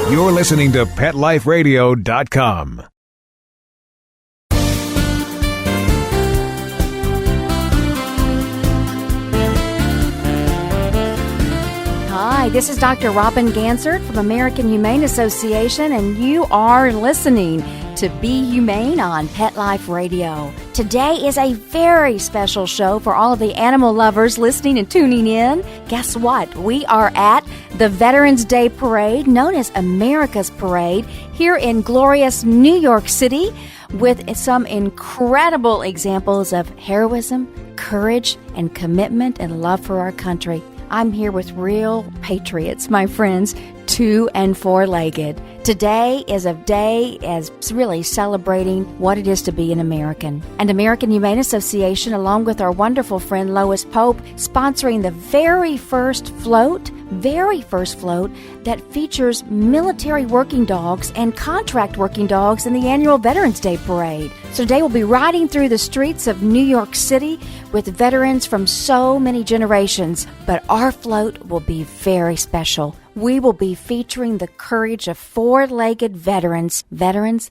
You're listening to PetLifeRadio.com. Hi, this is Dr. Robin Gansert from American Humane Association, and you are listening to Be Humane on Pet Life Radio. Today is a very special show for all of the animal lovers listening and tuning in. Guess what? We are at the Veterans Day Parade, known as America's Parade, here in glorious New York City, with some incredible examples of heroism, courage, and commitment and love for our country. I'm here with real patriots, my friends, 2- and 4-legged. Today is a day as really celebrating what it is to be an American. And American Humane Association, along with our wonderful friend Lois Pope, sponsoring the very first float that features military working dogs and contract working dogs in the annual Veterans Day Parade. So today we'll be riding through the streets of New York City with veterans from so many generations, but our float will be very special. We will be featuring the courage of 4-legged veterans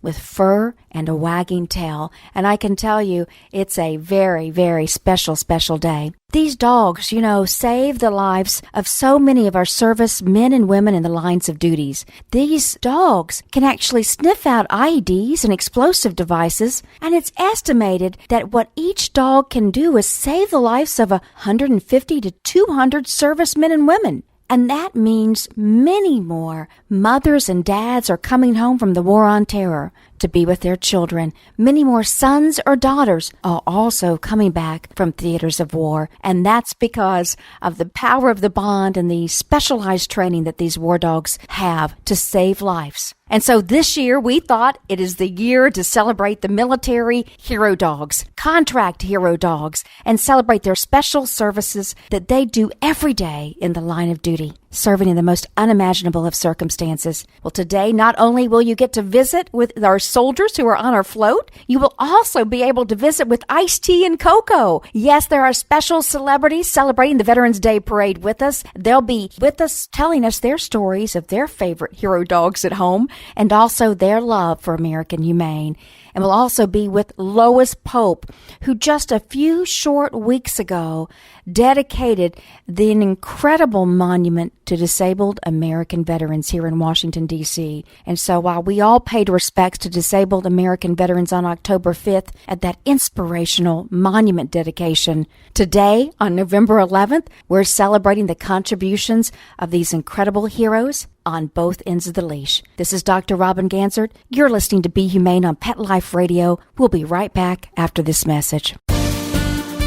with fur and a wagging tail. And I can tell you, it's a very, very special day. These dogs, save the lives of so many of our service men and women in the lines of duties. These dogs can actually sniff out IEDs and explosive devices, and it's estimated that what each dog can do is save the lives of 150 to 200 servicemen and women. And that means many more mothers and dads are coming home from the war on terror to be with their children. Many more sons or daughters are also coming back from theaters of war. And that's because of the power of the bond and the specialized training that these war dogs have to save lives. And so this year, we thought it is the year to celebrate the military hero dogs, contract hero dogs, and celebrate their special services that they do every day in the line of duty, serving in the most unimaginable of circumstances. Well, today, not only will you get to visit with our soldiers who are on our float, you will also be able to visit with Ice-T and Coco. Yes, there are special celebrities celebrating the Veterans Day Parade with us. They'll be with us telling us their stories of their favorite hero dogs at home, and also their love for American Humane. And we'll also be with Lois Pope, who just a few short weeks ago dedicated the incredible monument to disabled American veterans here in Washington, D.C. And so while we all paid respects to disabled American veterans on October 5th at that inspirational monument dedication, today, on November 11th, we're celebrating the contributions of these incredible heroes on both ends of the leash. This is Dr. Robin Gansert. You're listening to Be Humane on Pet Life Radio. We'll be right back after this message.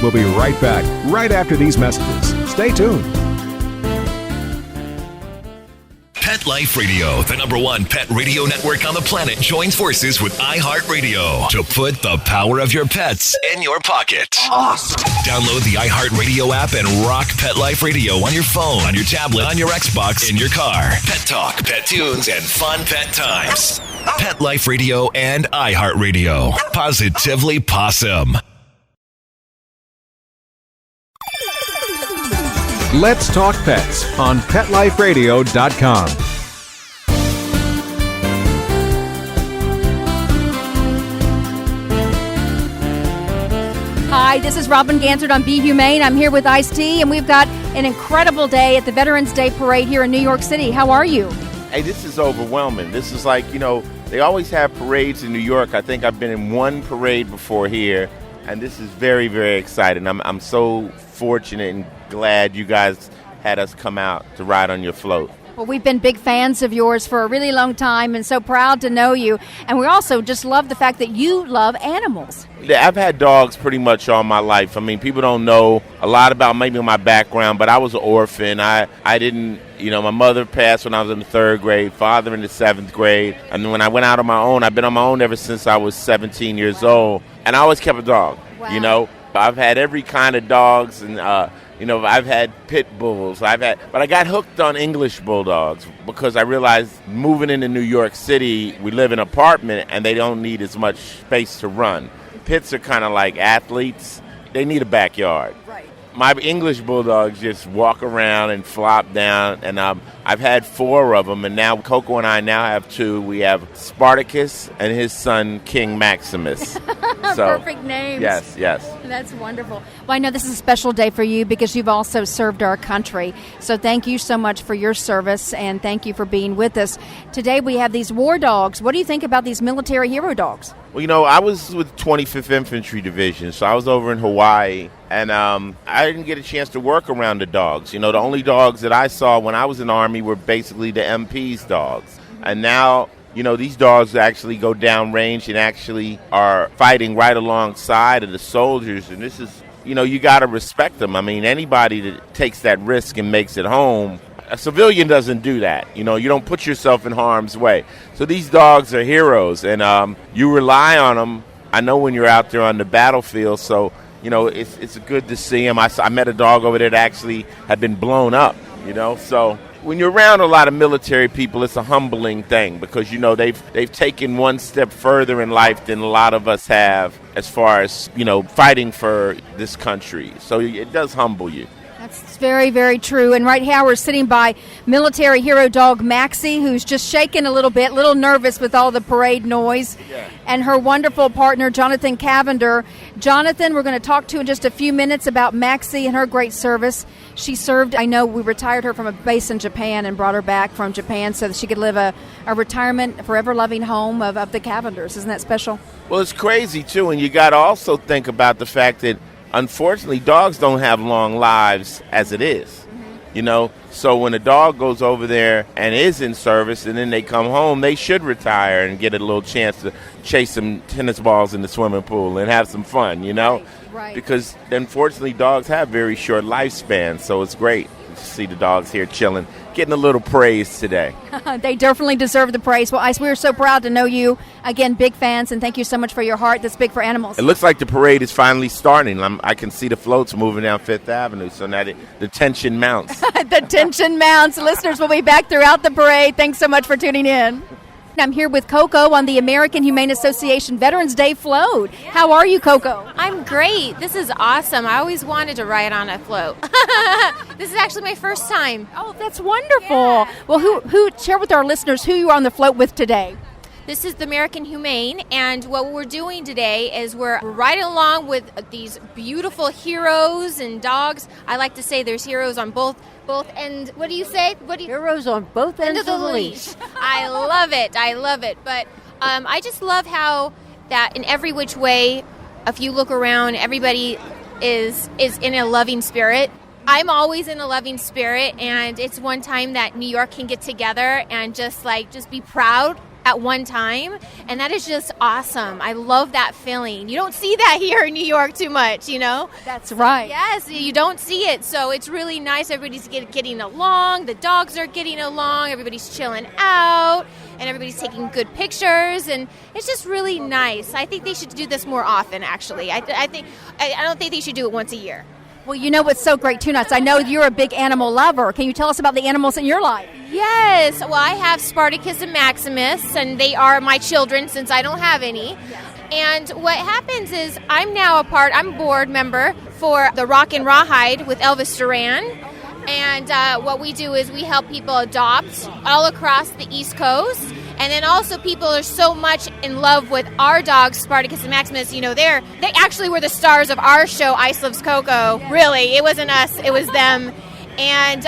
We'll be right back right after these messages. Stay tuned. Pet Life Radio, the #1 pet radio network on the planet, joins forces with iHeartRadio to put the power of your pets in your pocket. Awesome! Download the iHeartRadio app and rock Pet Life Radio on your phone, on your tablet, on your Xbox, in your car. Pet talk, pet tunes, and fun pet times. Pet Life Radio and iHeartRadio. Positively Possum. Let's Talk Pets on PetLifeRadio.com. Hi, this is Robin Gansert on Be Humane. I'm here with Ice-T, and we've got an incredible day at the Veterans Day Parade here in New York City. How are you? Hey, this is overwhelming. This is like, they always have parades in New York. I think I've been in one parade before here, and this is very, very exciting. I'm so fortunate and glad you guys had us come out to ride on your float. Well, we've been big fans of yours for a really long time and so proud to know you. And we also just love the fact that you love animals. I've had dogs pretty much all my life. I mean, people don't know a lot about maybe my background, but I was an orphan. I didn't, my mother passed when I was in the 3rd grade, father in the 7th grade. And then when I went out on my own, I've been on my own ever since I was 17 years old. And I always kept a dog, Wow. I've had every kind of dogs, and I've had pit bulls. But I got hooked on English bulldogs because I realized moving into New York City, we live in an apartment and they don't need as much space to run. Pits are kind of like athletes. They need a backyard. Right. My English bulldogs just walk around and flop down, and I've had 4 of them, and now Coco and I now have 2. We have Spartacus and his son, King Maximus. Perfect names. Yes. That's wonderful. Well, I know this is a special day for you because you've also served our country. So thank you so much for your service, and thank you for being with us. Today we have these war dogs. What do you think about these military hero dogs? Well, I was with 25th Infantry Division, so I was over in Hawaii, and I didn't get a chance to work around the dogs. The only dogs that I saw when I was in the Army were basically the MP's dogs. And now, these dogs actually go down range and actually are fighting right alongside of the soldiers, and this is, you got to respect them. I mean, anybody that takes that risk and makes it home, a civilian doesn't do that. You don't put yourself in harm's way. So these dogs are heroes, and you rely on them. I know when you're out there on the battlefield, so, it's good to see them. I met a dog over there that actually had been blown up, So when you're around a lot of military people, it's a humbling thing because, they've taken one step further in life than a lot of us have as far as, fighting for this country. So it does humble you. That's very, very true. And right here we're sitting by military hero dog Maxie, who's just shaking a little nervous with all the parade noise, and her wonderful partner, Jonathan Cavender. Jonathan, we're going to talk to in just a few minutes about Maxie and her great service. She served, I know we retired her from a base in Japan and brought her back from Japan so that she could live a retirement, forever loving home of the Cavenders. Isn't that special? Well, it's crazy, too, and you got to also think about the fact that unfortunately, dogs don't have long lives as it is, So when a dog goes over there and is in service and then they come home, they should retire and get a little chance to chase some tennis balls in the swimming pool and have some fun, Right. Because unfortunately, dogs have very short lifespans, so it's great to see the dogs here chilling, getting a little praise today. They definitely deserve the praise. Well, Ice, we're so proud to know you. Again, big fans, and thank you so much for your heart that's big for animals. It looks like the parade is finally starting. I can see the floats moving down Fifth Avenue, so now the tension mounts. The tension mounts. Listeners will be back throughout the parade. Thanks so much for tuning in. I'm here with Coco on the American Humane Association Veterans Day float. How are you, Coco? I'm great. This is awesome. I always wanted to ride on a float. This is actually my first time. Oh, that's wonderful. Yeah. Well, who share with our listeners who you are on the float with today. This is the American Humane, and what we're doing today is we're riding along with these beautiful heroes and dogs. I like to say there's heroes on both ends. What do you say? Heroes on both ends of the leash. I love it. But I just love how that in every which way, if you look around, everybody is in a loving spirit. I'm always in a loving spirit, and it's one time that New York can get together and just be proud at one time, and that is just awesome. I love that feeling. You don't see that here in New York too much, That's right. Yes, you don't see it, so it's really nice. Everybody's getting along. The dogs are getting along. Everybody's chilling out, and everybody's taking good pictures, and it's just really nice. I think they should do this more often, actually. I don't think they should do it once a year. Well, you know what's so great, too, Nuts? I know you're a big animal lover. Can you tell us about the animals in your life? Yes. Well, I have Spartacus and Maximus, and they are my children since I don't have any. And what happens is I'm a board member for the Rock and Rawhide with Elvis Duran. And what we do is we help people adopt all across the East Coast. And then also people are so much in love with our dogs, Spartacus and Maximus. They actually were the stars of our show, Ice Loves Coco. Really, it wasn't us, it was them. And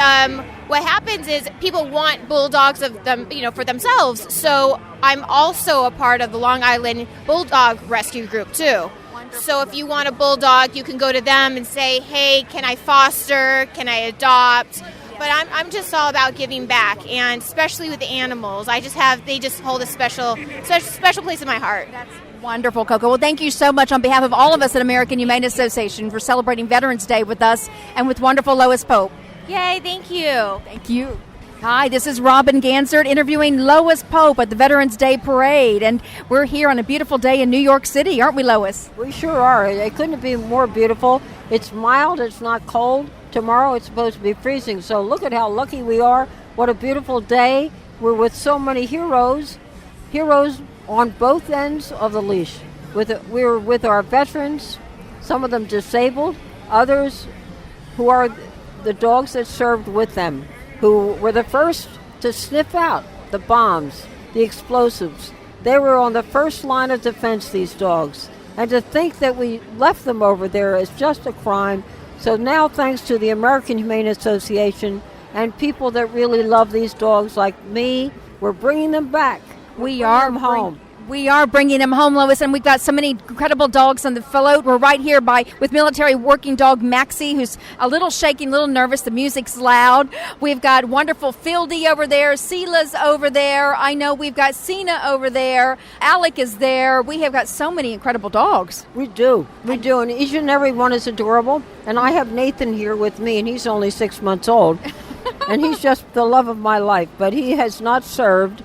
what happens is people want bulldogs of them, for themselves. So I'm also a part of the Long Island Bulldog Rescue Group too. Wonderful. So if you want a bulldog, you can go to them and say, "Hey, can I foster? Can I adopt?" But I'm just all about giving back, and especially with the animals, they just hold a special place in my heart. That's wonderful, Coco. Well, thank you so much on behalf of all of us at American Humane Association for celebrating Veterans Day with us and with wonderful Lois Pope. Yay, thank you. Thank you. Hi, this is Robin Gansert interviewing Lois Pope at the Veterans Day Parade, and we're here on a beautiful day in New York City, aren't we, Lois? We sure are. It couldn't be more beautiful. It's mild, it's not cold. Tomorrow it's supposed to be freezing, so look at how lucky we are. What a beautiful day. We're with so many heroes on both ends of the leash. We're with our veterans, some of them disabled, others who are the dogs that served with them, who were the first to sniff out the bombs, the explosives. They were on the first line of defense, these dogs. And to think that we left them over there is just a crime. So now, thanks to the American Humane Association and people that really love these dogs like me, we're bringing them back. We Bringing are them home. We are bringing them home, Lois, and we've got so many incredible dogs on the float. We're right here with military working dog Maxie, who's a little shaky, a little nervous. The music's loud. We've got wonderful Fieldy over there. Sela's over there. I know we've got Cena over there. Alec is there. We have got so many incredible dogs. We do. And each and every one is adorable. And I have Nathan here with me, and he's only 6 months old. And he's just the love of my life. But he has not served,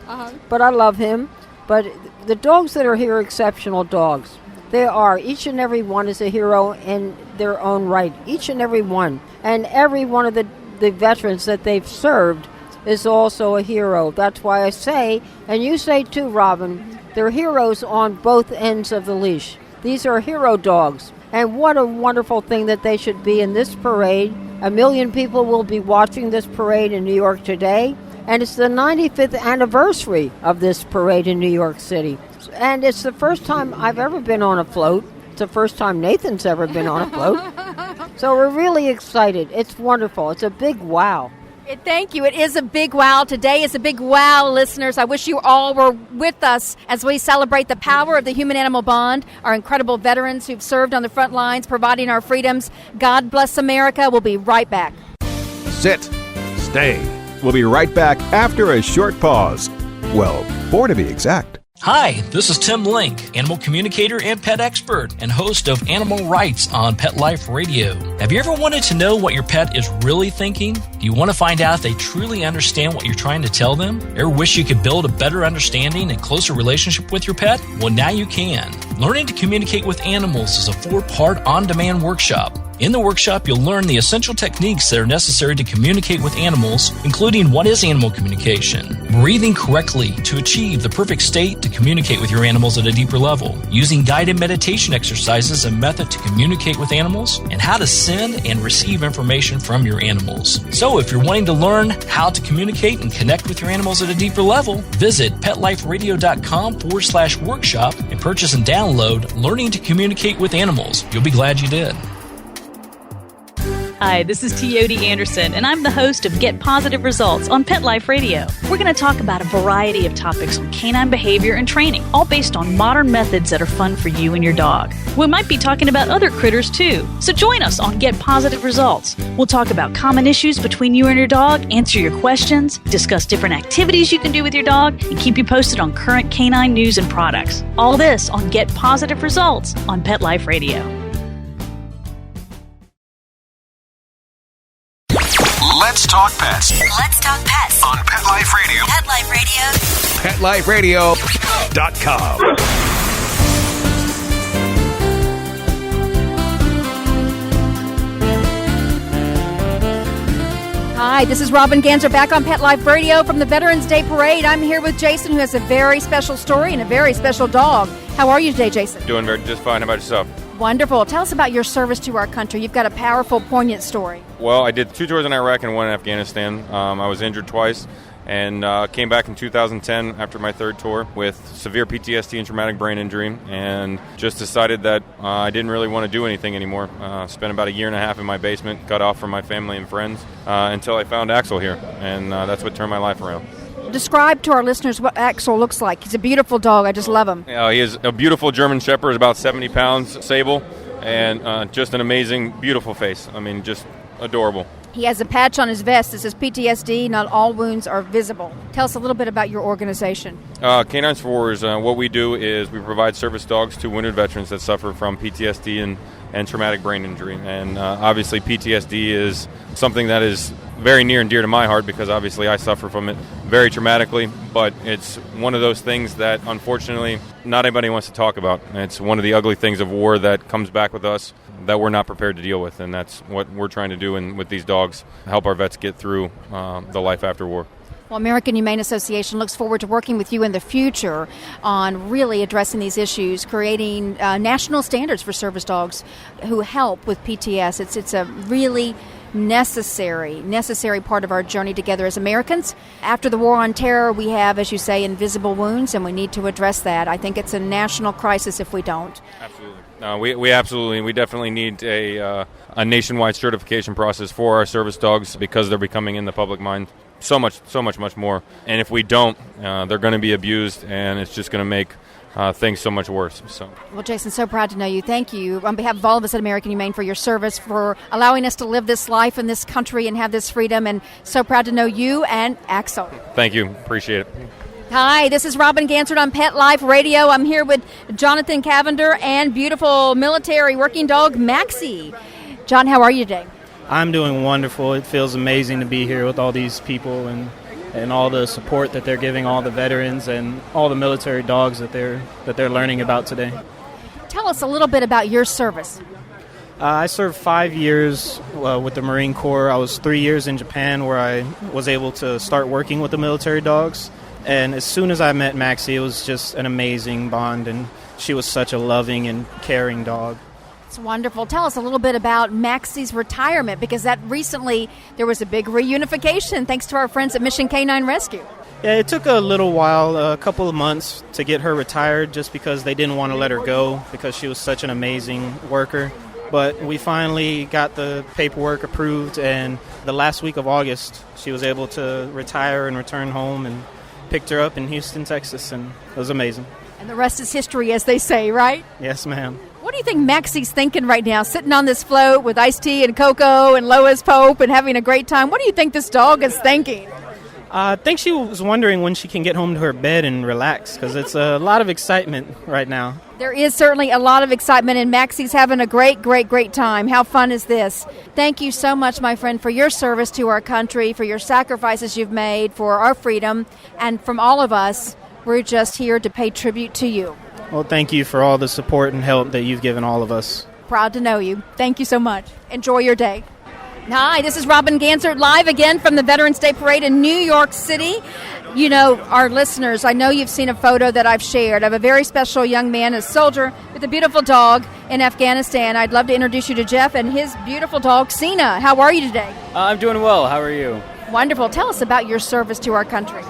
but I love him. But the dogs that are here are exceptional dogs. They are. Each and every one is a hero in their own right. Each and every one. And every one of the veterans that they've served is also a hero. That's why I say, and you say too, Robin, they're heroes on both ends of the leash. These are hero dogs. And what a wonderful thing that they should be in this parade. 1 million people will be watching this parade in New York today. And it's the 95th anniversary of this parade in New York City. And it's the first time I've ever been on a float. It's the first time Nathan's ever been on a float. So we're really excited. It's wonderful. It's a big wow. Thank you. It is a big wow. Today is a big wow, listeners. I wish you all were with us as we celebrate the power of the human-animal bond, our incredible veterans who've served on the front lines, providing our freedoms. God bless America. We'll be right back. Sit. Stay. We'll be right back after a short pause. Well, 4 to be exact. Hi, this is Tim Link, animal communicator and pet expert and host of Animal Rights on Pet Life Radio. Have you ever wanted to know what your pet is really thinking? Do you want to find out if they truly understand what you're trying to tell them? Ever wish you could build a better understanding and closer relationship with your pet? Well, now you can. Learning to communicate with animals is a 4-part on-demand workshop. In the workshop, you'll learn the essential techniques that are necessary to communicate with animals, including what is animal communication, breathing correctly to achieve the perfect state to communicate with your animals at a deeper level, using guided meditation exercises and method to communicate with animals, and how to send and receive information from your animals. So if you're wanting to learn how to communicate and connect with your animals at a deeper level, visit PetLifeRadio.com/workshop and purchase and download Learning to Communicate with Animals. You'll be glad you did. Hi, this is Teody Anderson, and I'm the host of Get Positive Results on Pet Life Radio. We're going to talk about a variety of topics on canine behavior and training, all based on modern methods that are fun for you and your dog. We might be talking about other critters too, so join us on Get Positive Results. We'll talk about common issues between you and your dog, answer your questions, discuss different activities you can do with your dog, and keep you posted on current canine news and products. All this on Get Positive Results on Pet Life Radio. Let's talk pets Let's talk pets on Pet Life Radio. Pet Life Radio. PetLifeRadio.com. Hi, this is Robin Ganser back on Pet Life Radio from the Veterans Day Parade. I'm here with Jason, who has a very special story and a very special dog. How are you today, Jason? Doing just fine. How about yourself? Wonderful. Tell us about your service to our country. You've got a powerful, poignant story. Well, I did 2 tours in Iraq and 1 in Afghanistan. I was injured twice and came back in 2010 after my 3rd tour with severe PTSD and traumatic brain injury, and just decided that I didn't really want to do anything anymore. Spent about 1.5 years in my basement, cut off from my family and friends, until I found Axel here, and that's what turned my life around. Describe to our listeners what Axel looks like. He's a beautiful dog. I just love him. He is a beautiful German Shepherd, about 70 pounds, sable, and just an amazing, beautiful face. I mean, just adorable. He has a patch on his vest that says PTSD, not all wounds are visible. Tell us a little bit about your organization. Canines for Wars, what we do is we provide service dogs to wounded veterans that suffer from PTSD and traumatic brain injury. And obviously PTSD is something that is very near and dear to my heart because obviously I suffer from it very traumatically, but it's one of those things that unfortunately not anybody wants to talk about. It's one of the ugly things of war that comes back with us that we're not prepared to deal with, and that's what we're trying to do with these dogs, help our vets get through the life after war. Well, American Humane Association looks forward to working with you in the future on really addressing these issues, creating national standards for service dogs who help with PTS. It's a really necessary part of our journey together as Americans. After the war on terror, we have, as you say, invisible wounds, and we need to address that. I think it's a national crisis if we don't. Absolutely. No, we definitely need a nationwide certification process for our service dogs because they're becoming in the public mind so much more. And if we don't, they're going to be abused, and it's just going to make things so much worse. So, well, Jason, so proud to know you. Thank you on behalf of all of us at American Humane for your service, for allowing us to live this life in this country and have this freedom, and so proud to know you and Axel. Thank you. Appreciate it. Hi, this is Robin Gansert on Pet Life Radio. I'm here with Jonathan Cavender and beautiful military working dog Maxie. John, how are you today? I'm doing wonderful. It feels amazing to be here with all these people and all the support that they're giving all the veterans and all the military dogs that they're learning about today. Tell us a little bit about your service. I served 5 years with the Marine Corps. I was 3 years in Japan where I was able to start working with the military dogs. And as soon as I met Maxie, it was just an amazing bond, and she was such a loving and caring dog. It's wonderful. Tell us a little bit about Maxie's retirement, because that recently there was a big reunification thanks to our friends at Mission Canine Rescue. Yeah, it took a little while, a couple of months to get her retired just because they didn't want to let her go because she was such an amazing worker. But we finally got the paperwork approved, and the last week of August she was able to retire and return home, and picked her up in Houston, Texas, and it was amazing. And the rest is history, as they say, right? Yes, ma'am. What do you think Maxie's thinking right now, sitting on this float with Ice-T and Coco and Lois Pope and having a great time? What do you think this dog is thinking? I think she was wondering when she can get home to her bed and relax, because it's a lot of excitement right now. There is certainly a lot of excitement, and Maxie's having a great time. How fun is this? Thank you so much, my friend, for your service to our country, for your sacrifices you've made for our freedom, and from all of us, we're just here to pay tribute to you. Well, thank you for all the support and help that you've given all of us. Proud to know you. Thank you so much. Enjoy your day. Hi, this is Robin Gansert, live again from the Veterans Day Parade in New York City. You know, our listeners, I know you've seen a photo that I've shared of a very special young man, a soldier, with a beautiful dog in Afghanistan. I'd love to introduce you to Jeff and his beautiful dog, Sina. How are you today? I'm doing well. How are you? Wonderful. Tell us about your service to our country.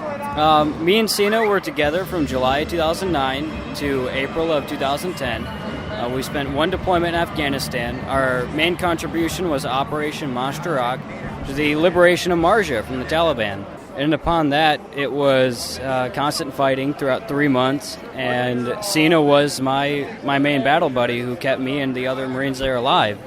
Me and Sina were together from July 2009 to April of 2010. We spent one deployment in Afghanistan. Our main contribution was Operation Mashtarak, which is the liberation of Marja from the Taliban. And upon that, it was constant fighting throughout 3 months, and Sina was my main battle buddy who kept me and the other Marines there alive.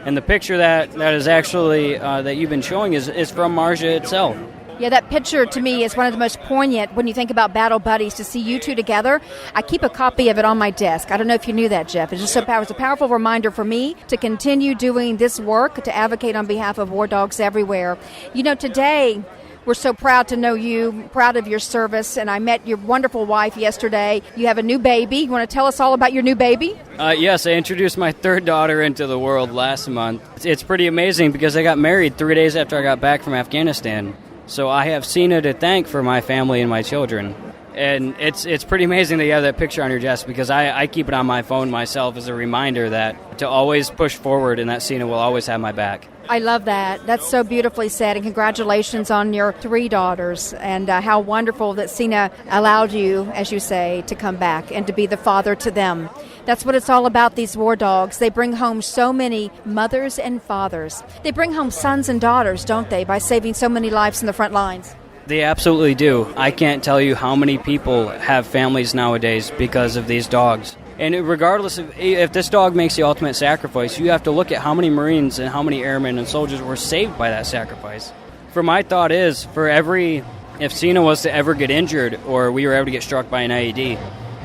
And the picture that is actually that you've been showing is from Marja itself. Yeah, that picture to me is one of the most poignant when you think about battle buddies, to see you two together. I keep a copy of it on my desk. I don't know if you knew that, Jeff. It's just it's a powerful reminder for me to continue doing this work, to advocate on behalf of war dogs everywhere. You know, today we're so proud to know you, proud of your service, and I met your wonderful wife yesterday. You have a new baby. You want to tell us all about your new baby? Yes, I introduced my third daughter into the world last month. It's pretty amazing because I got married 3 days after I got back from Afghanistan. So I have Sina to thank for my family and my children. And it's pretty amazing that you have that picture on your desk, because I keep it on my phone myself as a reminder that to always push forward and that Sina will always have my back. I love that. That's so beautifully said, and congratulations on your 3 daughters, and how wonderful that Sina allowed you, as you say, to come back and to be the father to them. That's what it's all about, these war dogs. They bring home so many mothers and fathers. They bring home sons and daughters, don't they, by saving so many lives in the front lines? They absolutely do. I can't tell you how many people have families nowadays because of these dogs. And regardless of if this dog makes the ultimate sacrifice, you have to look at how many Marines and how many airmen and soldiers were saved by that sacrifice. For my thought is, if Sina was to ever get injured or we were ever to get struck by an IED,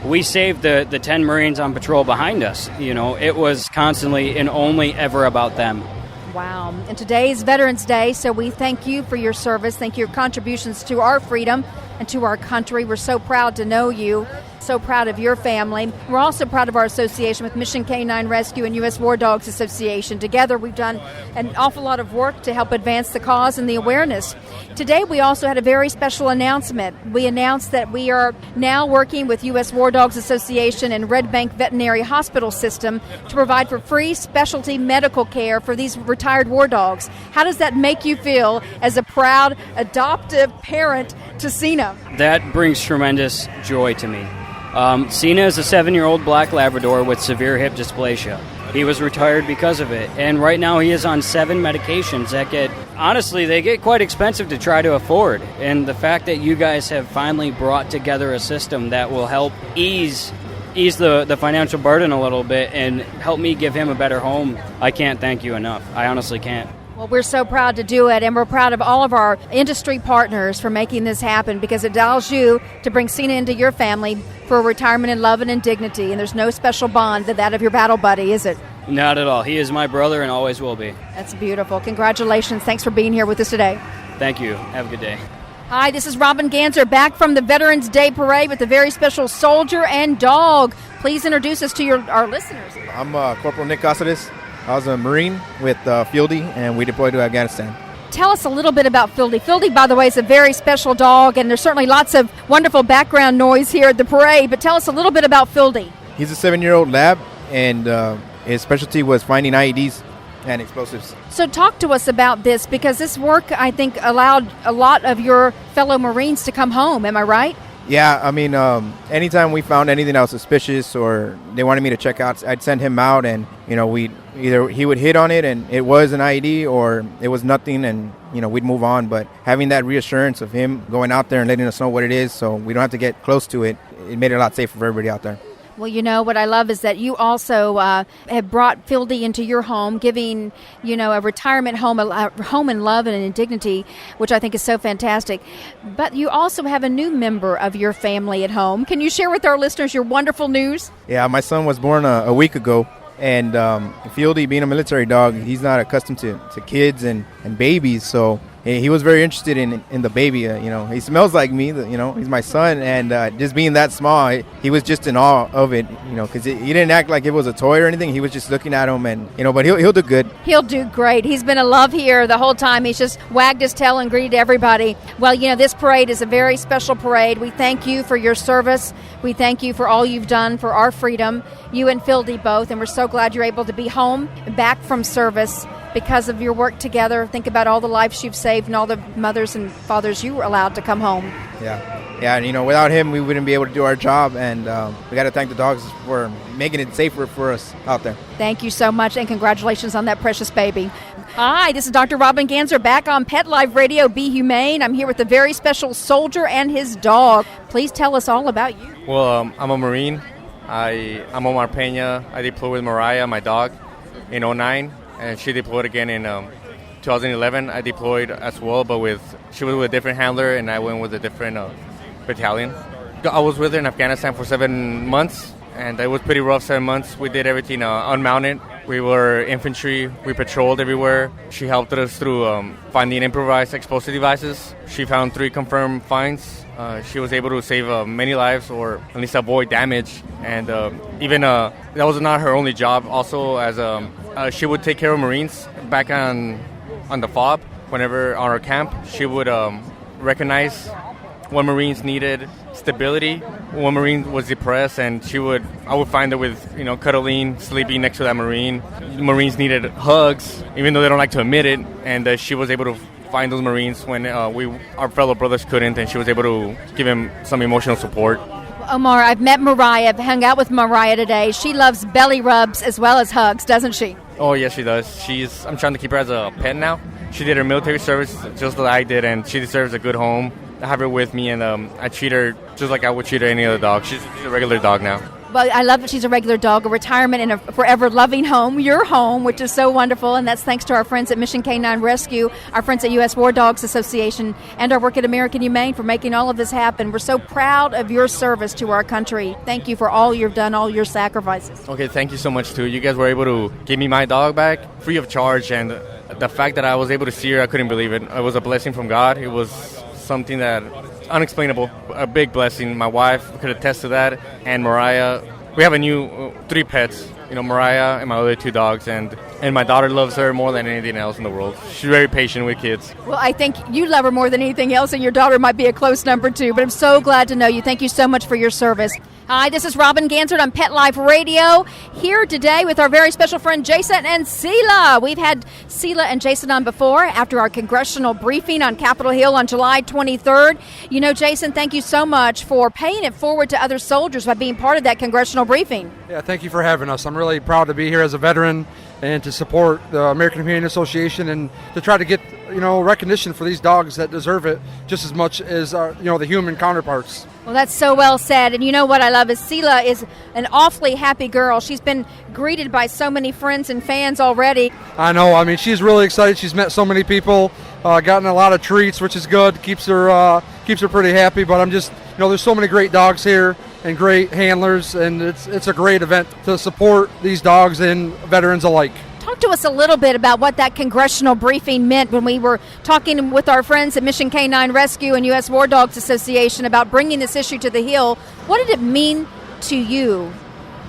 we saved the 10 Marines on patrol behind us. You know, it was constantly and only ever about them. Wow. And today is Veterans Day, so we thank you for your service. Thank you for your contributions to our freedom and to our country. We're so proud to know you. So proud of your family. We're also proud of our association with Mission Canine Rescue and U.S. War Dogs Association. Together, we've done an awful lot of work to help advance the cause and the awareness. Today, we also had a very special announcement. We announced that we are now working with U.S. War Dogs Association and Red Bank Veterinary Hospital System to provide for free specialty medical care for these retired war dogs. How does that make you feel as a proud adoptive parent to Cena? That brings tremendous joy to me. Cena is a 7-year-old black Labrador with severe hip dysplasia. He was retired because of it, and right now he is on 7 medications that they get quite expensive to try to afford. And the fact that you guys have finally brought together a system that will help ease the financial burden a little bit and help me give him a better home, I can't thank you enough. I honestly can't. Well, we're so proud to do it, and we're proud of all of our industry partners for making this happen, because it allows you to bring Cena into your family for retirement in love and in dignity, and there's no special bond to that of your battle buddy, is it? Not at all. He is my brother and always will be. That's beautiful. Congratulations. Thanks for being here with us today. Thank you. Have a good day. Hi, this is Robin Ganser back from the Veterans Day Parade with a very special soldier and dog. Please introduce us to our listeners. I'm Corporal Nick Casares. I was a Marine with Fieldy, and we deployed to Afghanistan. Tell us a little bit about Fieldy. Fieldy, by the way, is a very special dog, and there's certainly lots of wonderful background noise here at the parade, but tell us a little bit about Fieldy. He's a 7-year-old lab, and his specialty was finding IEDs and explosives. So talk to us about this, because this work, I think, allowed a lot of your fellow Marines to come home. Am I right? Yeah, I mean, anytime we found anything that was suspicious or they wanted me to check out, I'd send him out, and, either he would hit on it and it was an IED, or it was nothing, and, we'd move on. But having that reassurance of him going out there and letting us know what it is so we don't have to get close to it, it made it a lot safer for everybody out there. Well, what I love is that you also have brought Fieldy into your home, giving, a retirement home, a home in love and in dignity, which I think is so fantastic. But you also have a new member of your family at home. Can you share with our listeners your wonderful news? Yeah, my son was born a week ago, and Fieldy, being a military dog, he's not accustomed to kids and babies, so he was very interested in the baby. He smells like me. He's my son, and just being that small, he was just in awe of it. Because he didn't act like it was a toy or anything. He was just looking at him, and but he'll do good. He'll do great. He's been a love here the whole time. He's just wagged his tail and greeted everybody. Well, this parade is a very special parade. We thank you for your service. We thank you for all you've done for our freedom, you and Fieldy both, and we're so glad you're able to be home, back from service, because of your work together. Think about all the lives you've saved and all the mothers and fathers you were allowed to come home. Yeah, and without him, we wouldn't be able to do our job, and we got to thank the dogs for making it safer for us out there. Thank you so much, and congratulations on that precious baby. Hi, this is Dr. Robin Ganser back on Pet Life Radio, Be Humane. I'm here with a very special soldier and his dog. Please tell us all about you. Well, I'm a Marine. I'm Omar Pena. I deployed with Mariah, my dog, in 2009. And she deployed again in 2011. I deployed as well, but she was with a different handler, and I went with a different battalion. I was with her in Afghanistan for 7 months, and it was pretty rough 7 months. We did everything unmounted. We were infantry. We patrolled everywhere. She helped us through finding improvised explosive devices. She found 3 confirmed finds. She was able to save many lives, or at least avoid damage. And even that was not her only job. Also, as she would take care of Marines back on the FOB. Whenever on our camp, she would recognize when Marines needed stability, when Marine was depressed, and I would find her with cuddling, sleeping next to that Marine. Marines needed hugs, even though they don't like to admit it, and she was able to find those Marines when our fellow brothers couldn't, and she was able to give him some emotional support. Omar, I've met Mariah. I've hung out with Mariah today. She loves belly rubs as well as hugs, doesn't she? Oh, yes, she does. I'm trying to keep her as a pet now. She did her military service just like I did, and she deserves a good home. I have her with me, and I treat her just like I would treat any other dog. She's a regular dog now. Well, I love that she's a regular dog, a retirement in a forever loving home, your home, which is so wonderful. And that's thanks to our friends at Mission Canine Rescue, our friends at U.S. War Dogs Association, and our work at American Humane for making all of this happen. We're so proud of your service to our country. Thank you for all you've done, all your sacrifices. Okay, thank you so much, too. You guys were able to give me my dog back free of charge. And the fact that I was able to see her, I couldn't believe it. It was a blessing from God. It was something that unexplainable, a big blessing. My wife could attest to that, and Mariah. We have a new 3 pets, Mariah and my other 2 dogs, and my daughter loves her more than anything else in the world. She's very patient with kids. Well, I think you love her more than anything else, and your daughter might be a close number 2, but I'm so glad to know you. Thank you so much for your service. Hi, this is Robin Gansert on Pet Life Radio, here today with our very special friend Jason and Sela. We've had Sela and Jason on before after our congressional briefing on Capitol Hill on July 23rd. Jason, thank you so much for paying it forward to other soldiers by being part of that congressional briefing. Yeah, thank you for having us. I'm really proud to be here as a veteran and to support the American Humane Association and to try to get, recognition for these dogs that deserve it just as much as, the human counterparts. Well, that's so well said. And you know what I love is Sela is an awfully happy girl. She's been greeted by so many friends and fans already. I know. I mean, she's really excited. She's met so many people, gotten a lot of treats, which is good. Keeps her pretty happy. But I'm just, there's so many great dogs here and great handlers, and it's a great event to support these dogs and veterans alike. Talk to us a little bit about what that congressional briefing meant when we were talking with our friends at Mission Canine Rescue and U.S. War Dogs Association about bringing this issue to the Hill. What did it mean to you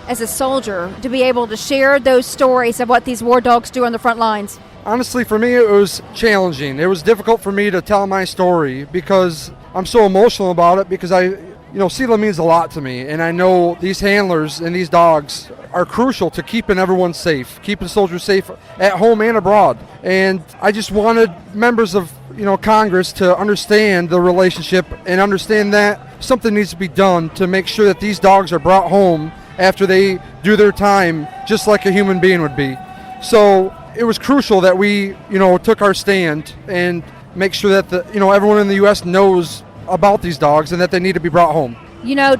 as a soldier to be able to share those stories of what these war dogs do on the front lines? Honestly, for me, it was challenging. It was difficult for me to tell my story because I'm so emotional about it because Sela means a lot to me, and I know these handlers and these dogs are crucial to keeping everyone safe, keeping soldiers safe at home and abroad. And I just wanted members of, Congress to understand the relationship and understand that something needs to be done to make sure that these dogs are brought home after they do their time, just like a human being would be. So it was crucial that we, took our stand and make sure that everyone in the U.S. knows about these dogs and that they need to be brought home.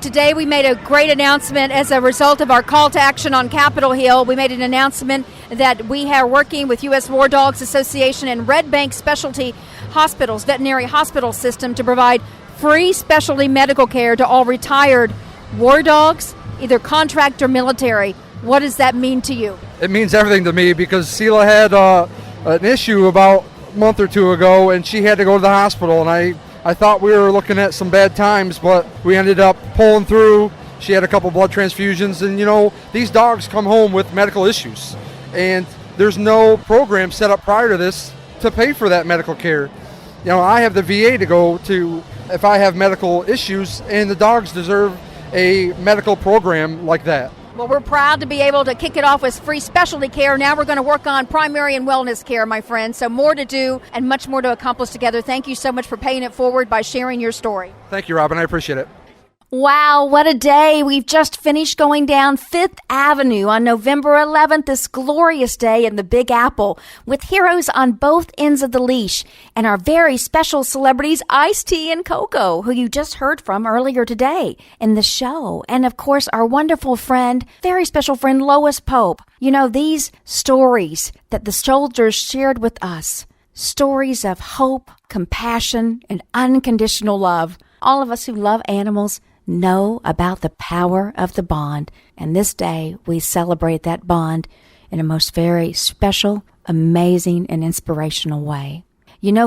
Today we made a great announcement as a result of our call to action on Capitol Hill. We made an announcement that we are working with U.S. War Dogs Association and Red Bank Specialty Hospitals, veterinary hospital system, to provide free specialty medical care to all retired war dogs, either contract or military. What does that mean to you? It means everything to me because Sela had an issue about a month or 2 ago, and she had to go to the hospital, and I thought we were looking at some bad times, but we ended up pulling through. She had a couple blood transfusions, and these dogs come home with medical issues, and there's no program set up prior to this to pay for that medical care. I have the VA to go to if I have medical issues, and the dogs deserve a medical program like that. Well, we're proud to be able to kick it off with free specialty care. Now we're going to work on primary and wellness care, my friends. So more to do and much more to accomplish together. Thank you so much for paying it forward by sharing your story. Thank you, Robin. I appreciate it. Wow, what a day. We've just finished going down 5th Avenue on November 11th, this glorious day in the Big Apple, with heroes on both ends of the leash, and our very special celebrities, Ice-T and Coco, who you just heard from earlier today in the show. And of course, our wonderful friend, very special friend, Lois Pope. These stories that the soldiers shared with us, stories of hope, compassion, and unconditional love. All of us who love animals know about the power of the bond, and this day we celebrate that bond in a most very special, amazing, and inspirational way.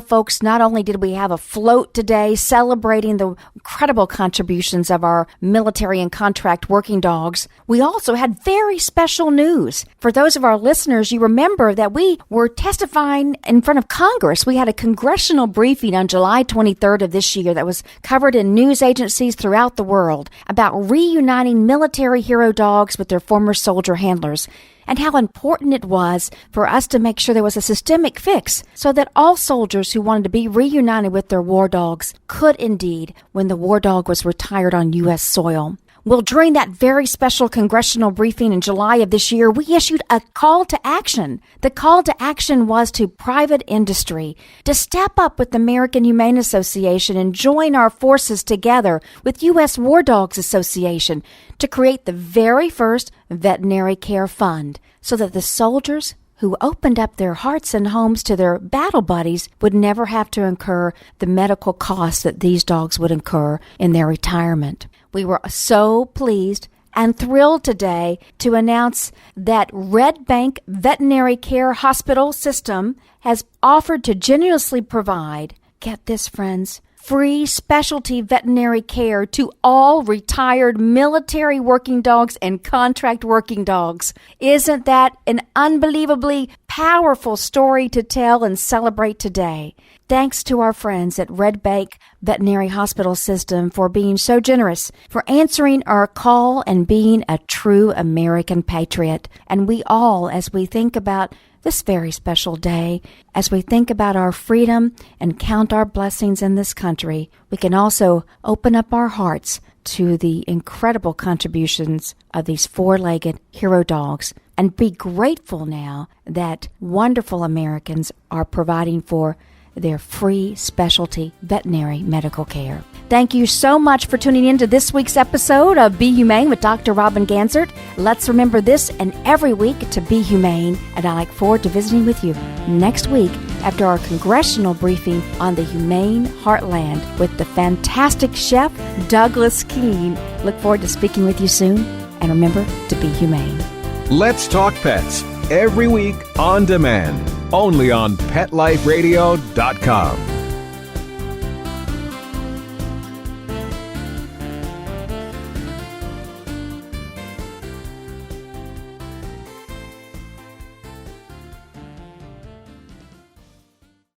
Folks, not only did we have a float today celebrating the incredible contributions of our military and contract working dogs, we also had very special news. For those of our listeners, you remember that we were testifying in front of Congress. We had a congressional briefing on July 23rd of this year that was covered in news agencies throughout the world about reuniting military hero dogs with their former soldier handlers, and how important it was for us to make sure there was a systemic fix so that all soldiers who wanted to be reunited with their war dogs could indeed when the war dog was retired on U.S. soil. Well, during that very special congressional briefing in July of this year, we issued a call to action. The call to action was to private industry to step up with the American Humane Association and join our forces together with U.S. War Dogs Association to create the very first veterinary care fund so that the soldiers who opened up their hearts and homes to their battle buddies would never have to incur the medical costs that these dogs would incur in their retirement. We were so pleased and thrilled today to announce that Red Bank Veterinary Care Hospital System has offered to generously provide, get this friends, free specialty veterinary care to all retired military working dogs and contract working dogs. Isn't that an unbelievably powerful story to tell and celebrate today? Thanks to our friends at Red Bank Veterinary Hospital System for being so generous, for answering our call and being a true American patriot. And we all, as we think about this very special day, as we think about our freedom and count our blessings in this country, we can also open up our hearts to the incredible contributions of these four-legged hero dogs and be grateful now that wonderful Americans are providing for their free specialty veterinary medical care. Thank you so much for tuning in to this week's episode of Be Humane with Dr. Robin Ganzert. Let's remember this and every week to be humane, and I look forward to visiting with you next week after our congressional briefing on the humane heartland with the fantastic chef Douglas Keene. Look forward to speaking with you soon, and remember to be humane. Let's Talk Pets, every week on demand, only on PetLifeRadio.com.